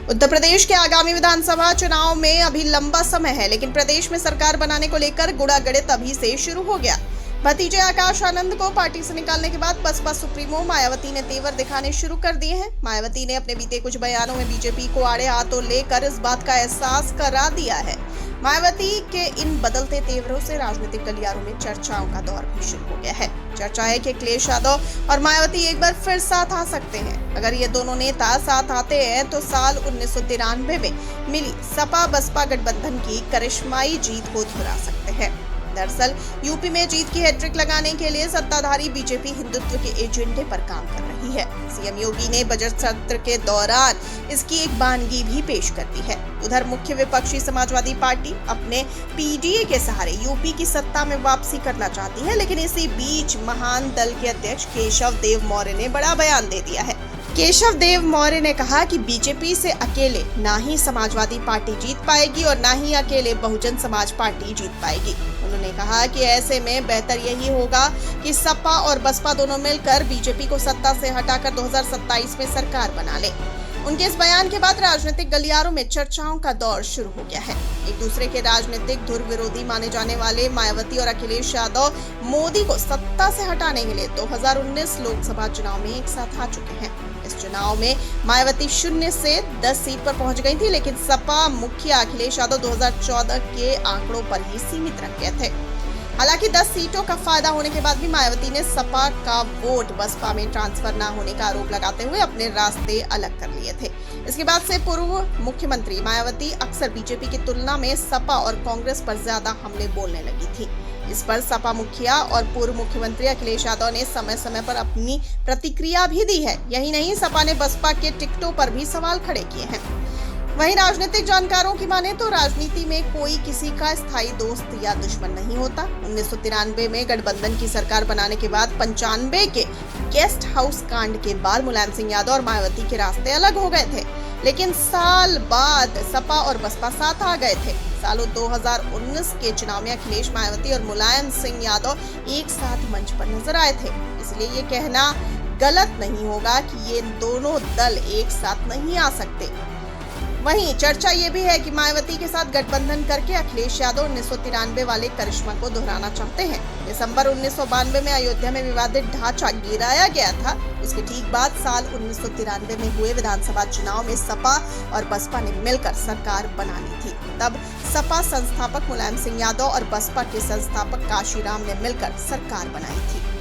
उत्तर प्रदेश के आगामी विधानसभा चुनाव में अभी लंबा समय है, लेकिन प्रदेश में सरकार बनाने को लेकर गुड़ागड़ित अभी से शुरू हो गया। भतीजे आकाश आनंद को पार्टी से निकालने के बाद बसपा सुप्रीमो मायावती ने तेवर दिखाने शुरू कर दिए हैं। मायावती ने अपने बीते कुछ बयानों में बीजेपी को आड़े हाथों लेकर इस बात का एहसास करा दिया है। मायावती के इन बदलते तेवरों से राजनीतिक गलियारों में चर्चाओं का दौर भी शुरू हो गया है। चर्चा है कि अखिलेश यादव और मायावती एक बार फिर साथ आ सकते हैं। अगर ये दोनों नेता साथ आते हैं तो साल 1993 में मिली सपा बसपा गठबंधन की करिश्माई जीत को दोहरा सकते हैं। दरअसल यूपी में जीत की हैट्रिक लगाने के लिए सत्ताधारी बीजेपी हिंदुत्व के एजेंडे पर काम कर रही है। सीएम योगी ने बजट सत्र के दौरान इसकी एक बानगी भी पेश कर दी है। उधर मुख्य विपक्षी समाजवादी पार्टी अपने पीडीए के सहारे यूपी की सत्ता में वापसी करना चाहती है, लेकिन इसी बीच महान दल के अध्यक्ष केशव देव मौर्य ने बड़ा बयान दे दिया है। केशव देव मौर्य ने कहा कि बीजेपी से अकेले ना ही समाजवादी पार्टी जीत पाएगी और ना ही अकेले बहुजन समाज पार्टी जीत पाएगी। उन्होंने कहा कि ऐसे में बेहतर यही होगा कि सपा और बसपा दोनों मिलकर बीजेपी को सत्ता से हटाकर 2027 में सरकार बना ले। उनके इस बयान के बाद राजनीतिक गलियारों में चर्चाओं का दौर शुरू हो गया है। एक दूसरे के राजनीतिक धुर विरोधी माने जाने वाले मायावती और अखिलेश यादव मोदी को सत्ता से हटाने के लिए 2019 लोकसभा चुनाव में एक साथ आ चुके हैं। इस चुनाव में मायावती 0 से 10 सीट पर पहुंच गई थी, लेकिन सपा मुखिया अखिलेश यादव 2014 के आंकड़ों पर ही सीमित रह गए थे। हालांकि 10 सीटों का फायदा होने के बाद भी मायावती ने सपा का वोट बसपा में ट्रांसफर न होने का आरोप लगाते हुए अपने रास्ते अलग कर लिए थे। इसके बाद से पूर्व मुख्यमंत्री मायावती अक्सर बीजेपी की तुलना में सपा और कांग्रेस पर ज्यादा हमले बोलने लगी थी। इस पर सपा मुखिया और पूर्व मुख्यमंत्री अखिलेश यादव ने समय समय पर अपनी प्रतिक्रिया भी दी है। यही नहीं, सपा ने बसपा के टिकटों पर भी सवाल खड़े किए हैं। वहीं राजनीतिक जानकारों की माने तो राजनीति में कोई किसी का स्थायी दोस्त या दुश्मन नहीं होता। 1993 में गठबंधन की सरकार बनाने के बाद 95 के गेस्ट हाउस कांड के बाद मुलायम सिंह यादव और मायावती के रास्ते अलग हो गए थे, लेकिन साल बाद सपा और बसपा साथ आ गए थे। सालों 2019 के चुनाव में अखिलेश, मायावती और मुलायम सिंह यादव एक साथ मंच पर नजर आए थे। इसलिए ये कहना गलत नहीं होगा कि ये दोनों दल एक साथ नहीं आ सकते। वहीं चर्चा ये भी है कि मायावती के साथ गठबंधन करके अखिलेश यादव 1993 वाले करिश्मा को दोहराना चाहते हैं। दिसंबर 1992 में अयोध्या में विवादित ढांचा गिराया गया था। उसके ठीक बाद साल 1993 में हुए विधानसभा चुनाव में सपा और बसपा ने मिलकर सरकार बना ली थी। तब सपा संस्थापक मुलायम सिंह यादव और बसपा के संस्थापक काशीराम ने मिलकर सरकार बनाई थी।